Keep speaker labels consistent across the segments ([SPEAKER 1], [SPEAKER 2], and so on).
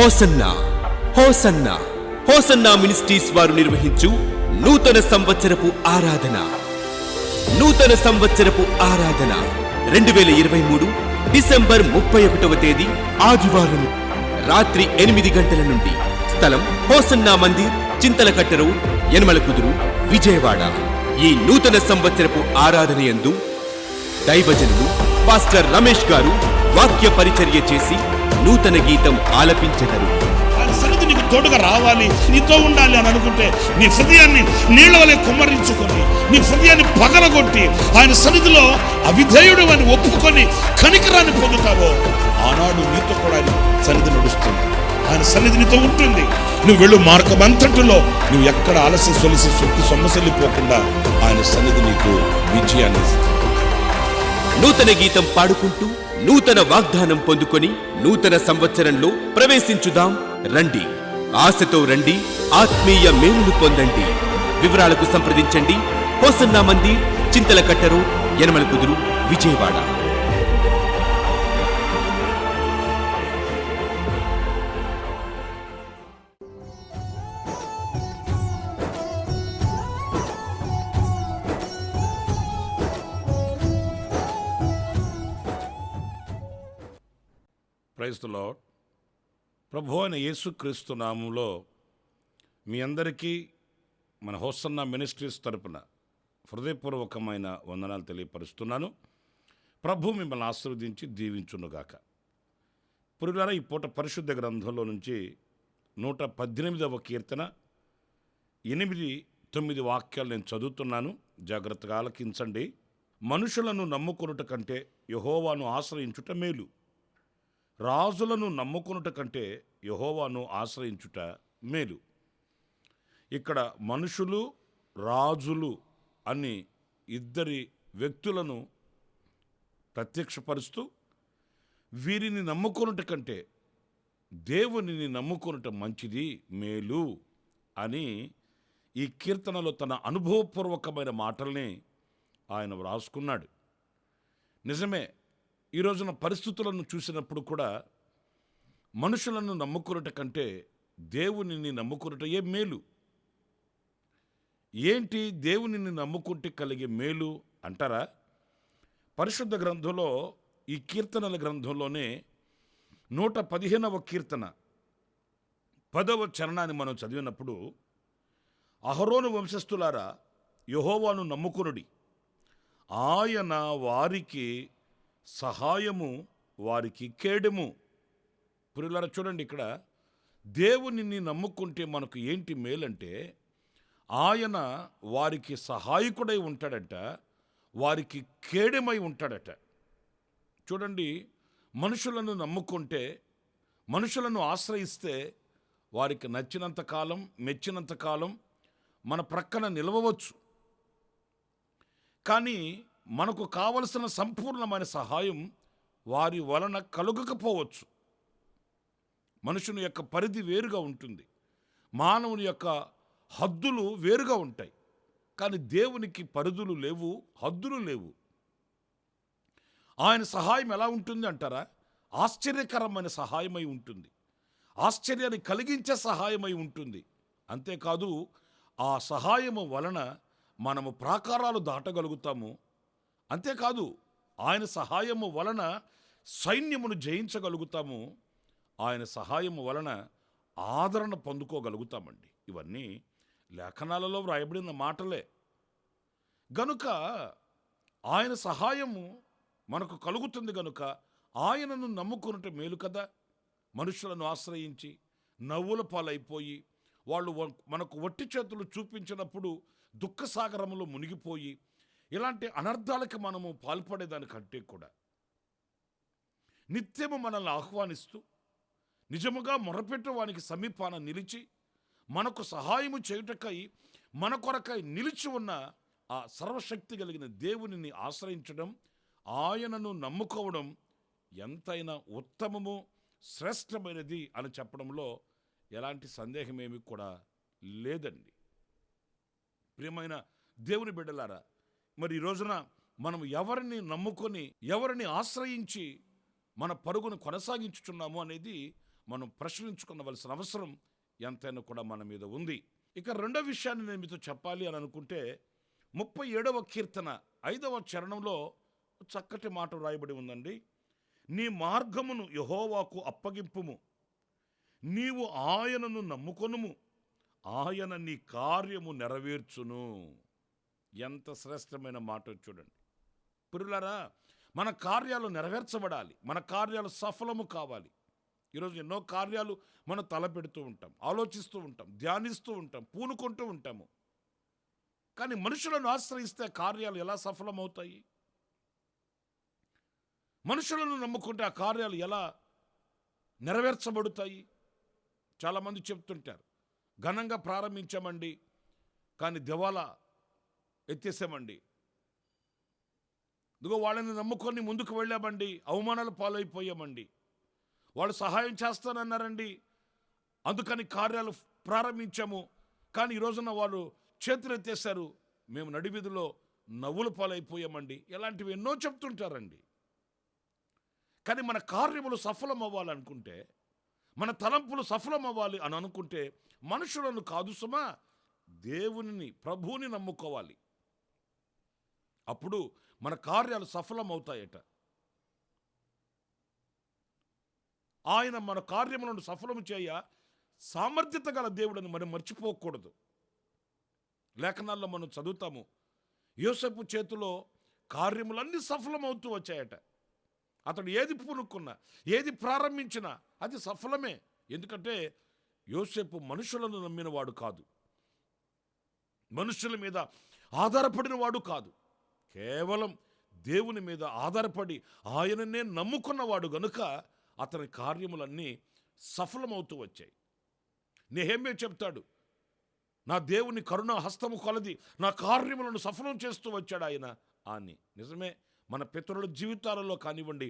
[SPEAKER 1] Hosanna hosanna hosanna ministries వారు నిర్వహించు నూతన సంవత్సరపు ఆరాధన 2023 డిసెంబర్ 31వ తేదీ ఆదివారం రాత్రి 8 గంటల నుండి. స్థలం హోసన్నా మందిర్, చింతలకట్ట రోడ్, యనమలకుదురు, విజయవాడ. ఈ నూతన సంవత్సరపు ఆరాధన యందు దైవజనులు పాస్టర్ రమేష్ గారు వాక్య పరిచర్య చేసి నూతన గీతం ఆలపించెదరు.
[SPEAKER 2] ఆయన సన్నిధి నీకు తోడుగా రావాలి, నీతో ఉండాలి అని అనుకుంటే నీ హృదయాన్ని నీళ్ల వలె కుమ్మరించుకొని, నీ హృదయాన్ని పగలగొట్టి ఆయన సన్నిధిలో అవిధేయుడు అని ఒప్పుకొని కనికరాన్ని పొందుతావో, ఆనాడు నీతో కూడా ఆయన సన్నిధి నడుస్తుంది. ఆయన సన్నిధి నీతో ఉంటుంది. నువ్వు వెళ్ళు మార్గం అంతటిలో నువ్వు ఎక్కడ ఆలస్యం సొలిసి సొక్కి సొమ్మసెల్లిపోకుండా ఆయన సన్నిధి నీకు విజయాన్ని ఇస్తుంది.
[SPEAKER 1] నూతన గీతం పాడుకుంటూ నూతన వాగ్దానం పొందుకొని నూతన సంవత్సరంలో ప్రవేశించుదాం. రండి, ఆశతో రండి, ఆత్మీయ మేలును పొందండి. వివరాలకు సంప్రదించండి. Hosanna Mandir, Chintalakatta road, Yanamalakuduru, Vijayawada.
[SPEAKER 2] Praise the Lord. ప్రభు అయిన యేసుక్రీస్తు నామంలో మీ అందరికీ మన హోసన్నా మినిస్ట్రీస్ తరపున హృదయపూర్వకమైన వందనాలు తెలియపరుస్తున్నాను. ప్రభు మిమ్మల్ని ఆశీర్వదించి దీవించునుగాక. పురులారా, ఈ పూట పరిశుద్ధ గ్రంథంలో నుంచి 118వ కీర్తన 8-9 వాక్యాలు నేను చదువుతున్నాను. జాగ్రత్తగా ఆలకించండి. మనుషులను నమ్ముకొనుట కంటే యెహోవాను ఆశ్రయించుట మేలు. రాజులను నమ్ముకొనుట కంటే యెహోవాను ఆశ్రయించుట మేలు. ఇక్కడ మనుషులు, రాజులు అని ఇద్దరి వ్యక్తులను ప్రత్యక్షపరుస్తూ వీరిని నమ్ముకొనుట కంటే దేవునిని నమ్ముకొనుట మంచిది, మేలు అని ఈ కీర్తనలో తన అనుభవపూర్వకమైన మాటల్ని ఆయన వ్రాసుకున్నాడు. నిజమే, ఈ రోజున పరిస్థితులను చూసినప్పుడు కూడా మనుషులను నమ్ముకున్నట కంటే దేవునిని నమ్ముకున్నటయే మేలు. ఏంటి దేవునిని నమ్ముకుంటే కలిగే మేలు అంటారా? పరిశుద్ధ గ్రంథంలో ఈ కీర్తనల గ్రంథంలోనే 115వ కీర్తన 10వ చరణాన్ని మనం చదివినప్పుడు, అహరోను వంశస్థులారా యెహోవాను నమ్ముకొనుడి, ఆయన వారికి సహాయము, వారికి కేడెము. పురులారా, చూడండి, ఇక్కడ దేవునిని నమ్ముకుంటే మనకు ఏంటి మేలంటే ఆయన వారికి సహాయకుడై ఉంటాడట, వారికి కేడెమై ఉంటాడట. చూడండి, మనుషులను నమ్ముకుంటే, మనుషులను ఆశ్రయిస్తే వారికి నచ్చినంత కాలం, మెచ్చినంత కాలం మన ప్రక్కన నిలవవచ్చు. కానీ మనకు కావలసిన సంపూర్ణమైన సహాయం వారి వలన కలుగకపోవచ్చు. మనుషుని యొక్క పరిధి వేరుగా ఉంటుంది, మానవుని యొక్క హద్దులు వేరుగా ఉంటాయి. కానీ దేవునికి పరిధులు లేవు, హద్దులు లేవు. ఆయన సహాయం ఎలా ఉంటుంది అంటారా? ఆశ్చర్యకరమైన సహాయమై ఉంటుంది, ఆశ్చర్యాన్ని కలిగించే సహాయమై ఉంటుంది. అంతేకాదు, ఆ సహాయము వలన మనము ప్రాకారాలు దాటగలుగుతాము. అంతేకాదు, ఆయన సహాయము వలన సైన్యమును జయించగలుగుతాము. ఆయన సహాయము వలన ఆదరణ పొందుకోగలుగుతామండి. ఇవన్నీ లేఖనాలలో వ్రాయబడిన మాటలే. గనుక ఆయన సహాయము మనకు కలుగుతుంది గనుక ఆయనను నమ్ముకొనుట మేలు కదా. మనుషులను ఆశ్రయించి నవ్వుల పాలైపోయి వాళ్ళు మనకు వట్టి చేతులు చూపించినప్పుడు దుఃఖసాగరములో మునిగిపోయి ఇలాంటి అనర్థాలకి మనము పాల్పడేదానికంటే కూడా నిత్యము మనల్ని ఆహ్వానిస్తూ నిజముగా మొరపెట్టు వానికి సమీపాన నిలిచి మనకు సహాయము చేయుటకై మన కొరకై నిలిచి ఉన్న ఆ సర్వశక్తి కలిగిన దేవునిని ఆశ్రయించడం, ఆయనను నమ్ముకోవడం ఎంతైనా ఉత్తమము, శ్రేష్టమైనది అని చెప్పడంలో ఎలాంటి సందేహమేమి కూడా లేదండి. ప్రియమైన దేవుని బిడ్డలారా, మరి ఈ రోజున మనం ఎవరిని నమ్ముకొని, ఎవరిని ఆశ్రయించి మన పరుగును కొనసాగించుచున్నాము అనేది మనం ప్రశ్నించుకోవలసిన అవసరం ఎంతైనా కూడా మన మీద ఉంది. ఇక రెండో విషయాన్ని నేను మీతో చెప్పాలి అని అనుకుంటే 37వ కీర్తన 5వ చరణంలో చక్కటి మాట వ్రాయబడి ఉందండి. నీ మార్గమును యెహోవాకు అప్పగింపుము, నీవు ఆయనను నమ్ముకొనుము, ఆయన నీ కార్యము నెరవేర్చును. ఎంత శ్రేష్టమైన మాట చూడండి ప్రియులారా. మన కార్యాలు నెరవేర్చబడాలి, మన కార్యాలు సఫలము కావాలి. ఈరోజు ఎన్నో కార్యాలు మనం తలపెడుతూ ఉంటాం, ఆలోచిస్తూ ఉంటాం, ధ్యానిస్తూ ఉంటాం, పూనుకుంటూ ఉంటాము. కానీ మనుషులను ఆశ్రయిస్తే కార్యాలు ఎలా సఫలమవుతాయి? మనుషులను నమ్ముకుంటే ఆ కార్యాలు ఎలా నెరవేర్చబడతాయి? చాలామంది చెప్తుంటారు, ఘనంగా ప్రారంభించామండి కానీ దివాలా ఎత్తేసామండి, ఇదిగో వాళ్ళని నమ్ముకొని ముందుకు వెళ్ళామండి, అవమానాలు పాలైపోయామండి, వాళ్ళు సహాయం చేస్తానన్నారండి అందుకని కార్యాలు ప్రారంభించాము, కానీ ఈ రోజున వాళ్ళు చేతులు ఎత్తేశారు, మేము నడివీధిలో నవ్వుల పాలైపోయామండి. ఇలాంటివి ఎన్నో చెప్తుంటారండి. కానీ మన కార్యములు సఫలం అవ్వాలనుకుంటే, మన తలంపులు సఫలం అవ్వాలి అని అనుకుంటే మనుషులను కాదు సుమా, దేవుని ప్రభువుని నమ్ముకోవాలి. అప్పుడు మన కార్యాలు సఫలం అవుతాయట. ఆయన మన కార్యములను సఫలం చేయ సామర్థ్యత గల దేవుడని మనం మర్చిపోకూడదు. లేఖనాల్లో మనం చదువుతాము, యోసేపు చేతిలో కార్యములన్నీ సఫలమవుతూ వచ్చాయట. అతడు ఏది పూనుకున్నా, ఏది ప్రారంభించినా అది సఫలమే. ఎందుకంటే యోసేపు మనుషులను నమ్మినవాడు కాదు, మనుషుల మీద ఆధారపడిన వాడు కాదు, కేవలం దేవుని మీద ఆధారపడి ఆయననే నమ్ముకున్నవాడు గనుక అతని కార్యములన్నీ సఫలమవుతూ వచ్చాయి. నెహెమ్యా చెప్తాడు, నా దేవుని కరుణ హస్తము కొలది నా కార్యములను సఫలం చేస్తూ వచ్చాడు ఆయన అని. నిజమే, మన పితరుల జీవితాలలో కానివ్వండి,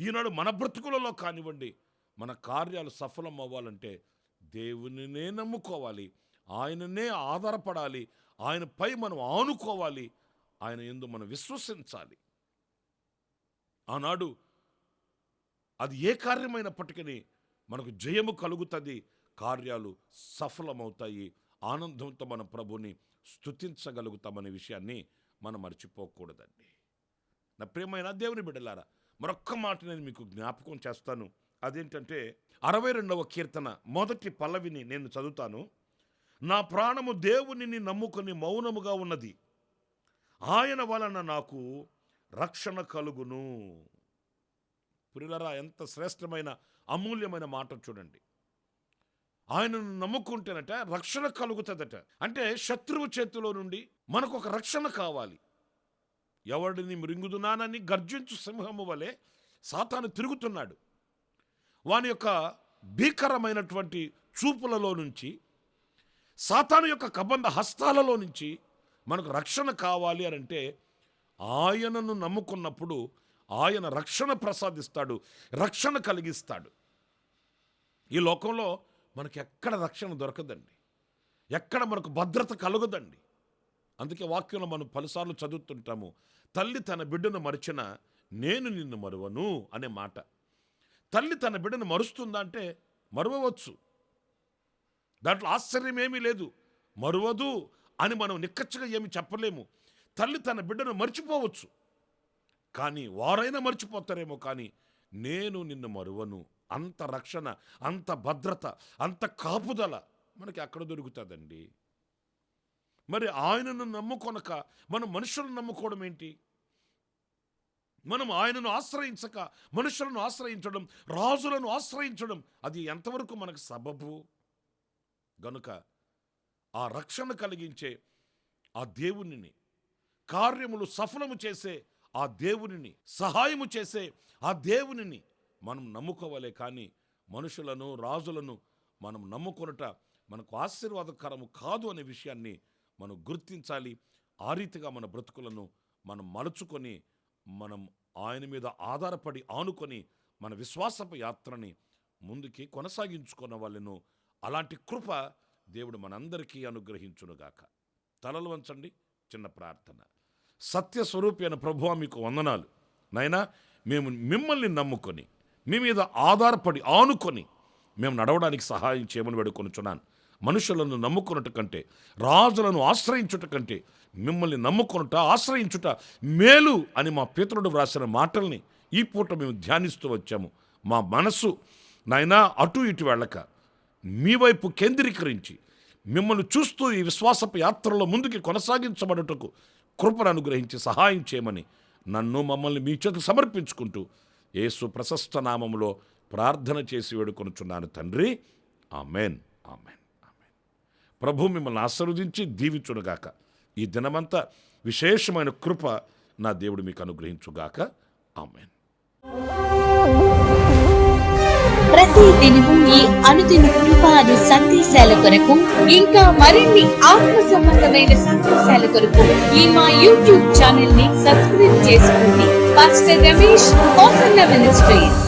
[SPEAKER 2] ఈనాడు మన బ్రతుకులలో కానివ్వండి, మన కార్యాలు సఫలం అవ్వాలంటే దేవునినే నమ్ముకోవాలి, ఆయననే ఆధారపడాలి, ఆయనపై మనం ఆనుకోవాలి, ఆయన యందు మనం విశ్వసించాలి. ఆనాడు అది ఏ కార్యమైనప్పటికీ మనకు జయము కలుగుతుంది, కార్యాలు సఫలమవుతాయి, ఆనందంతో మన ప్రభుని స్తుతించగలుగుతామనే విషయాన్ని మనం మర్చిపోకూడదండి. నా ప్రియమైన దేవుని బిడ్డలారా, మరొక్క మాట నేను మీకు జ్ఞాపకం చేస్తాను. అదేంటంటే 62వ కీర్తన మొదటి పల్లవిని నేను చదువుతాను. నా ప్రాణము దేవునిని నమ్ముకొని మౌనముగా ఉన్నది, ఆయన వలన నాకు రక్షణ కలుగును. ప్రియులారా, ఎంత శ్రేష్టమైన అమూల్యమైన మాట చూడండి. ఆయనను నమ్ముకుంటేనట రక్షణ కలుగుతుందట. అంటే శత్రువు చేతిలో నుండి మనకు ఒక రక్షణ కావాలి. ఎవడిని మృంగుదునానని గర్జించు సింహము వలె సాతాను తిరుగుతున్నాడు. వాని యొక్క భీకరమైనటువంటి చూపులలో నుంచి, సాతాను యొక్క కబంధ హస్తాలలో నుంచి మనకు రక్షణ కావాలి అని అంటే ఆయనను నమ్ముకున్నప్పుడు ఆయన రక్షణ ప్రసాదిస్తాడు, రక్షణ కలిగిస్తాడు. ఈ లోకంలో మనకి ఎక్కడ రక్షణ దొరకదండి, ఎక్కడ మనకు భద్రత కలగదండి. అందుకే వాక్యంలో మనం పలుసార్లు చదువుతుంటాము, తల్లి తన బిడ్డను మరిచిన నేను నిన్ను మరువను అనే మాట. తల్లి తన బిడ్డను మరుస్తుందా అంటే మరువవచ్చు, దాంట్లో ఆశ్చర్యం ఏమీ లేదు. మరువదు అని మనం నిక్కచ్చిగా ఏమి చెప్పలేము. తల్లి తన బిడ్డను మర్చిపోవచ్చు, కానీ వారైనా మర్చిపోతారేమో, కానీ నేను నిన్ను మరువను. అంత రక్షణ, అంత భద్రత, అంత కాపుదల మనకి అక్కడ దొరుకుతుందండి. మరి ఆయనను నమ్ముకొనక మనం మనుషులను నమ్ముకోవడం ఏంటి? మనం ఆయనను ఆశ్రయించక మనుషులను ఆశ్రయించడం, రాజులను ఆశ్రయించడం, అది ఎంతవరకు మనకు సబబు? గనుక ఆ రక్షణ కలిగించే ఆ దేవునిని, కార్యములు సఫలము చేసే ఆ దేవునిని, సహాయము చేసే ఆ దేవునిని మనం నమ్ముకోవాలే. కానీ మనుషులను, రాజులను మనం నమ్ముకొనుట మనకు ఆశీర్వాదకరము కాదు అనే విషయాన్ని మనం గుర్తించాలి. ఆ రీతిగా మన బ్రతుకులను మనం మలుచుకొని, మనం ఆయన మీద ఆధారపడి ఆనుకొని మన విశ్వాసపు యాత్రని ముందుకి కొనసాగించుకున్న వాళ్ళను అలాంటి కృప దేవుడు మనందరికీ అనుగ్రహించునుగాక. తలలు వంచండి, చిన్న ప్రార్థన. సత్యస్వరూపి అయిన ప్రభువా, మీకు వందనాలు నాయనా. మేము మిమ్మల్ని నమ్ముకొని, మీ మీద ఆధారపడి ఆనుకొని మేము నడవడానికి సహాయం చేయమని వేడుకొనుచున్నాను. మనుషులను నమ్ముకొనుట కంటే, రాజులను ఆశ్రయించుట కంటే మిమ్మల్ని నమ్ముకొనుట, ఆశ్రయించుట మేలు అని మా పితరుడు వ్రాసిన మాటల్ని ఈ పూట మేము ధ్యానిస్తూ వచ్చాము. మా మనస్సు నాయనా అటు ఇటు వెళ్ళక మీ వైపు కేంద్రీకరించి మిమ్మల్ని చూస్తూ ఈ విశ్వాసపు యాత్రలో ముందుకి కొనసాగించబడుటకు కృపను అనుగ్రహించి సహాయం చేయమని నన్ను మమ్మల్ని మీ చేతులకు సమర్పించుకుంటూ యేసు ప్రశస్త నామములో ప్రార్థన చేసి వేడుకొనుచున్నాను తండ్రి. Amen, amen, amen. ప్రభు మిమ్మల్ని ఆశీర్వదించి దీవించునుగాక. ఈ దినమంతా విశేషమైన కృప నా దేవుడు మీకు అనుగ్రహించుగాక. ఆమెన్.
[SPEAKER 3] ప్రతి దినము ఈ అనుదిన కృపాను సందేశాల కొరకు, ఇంకా మరిన్ని ఆత్మ సంబంధమైన సందేశాల కొరకు ఈ మా యూట్యూబ్ ఛానల్ ని సబ్స్క్రైబ్ చేసుకోండి. Pastor Ramesh hosanna ministries.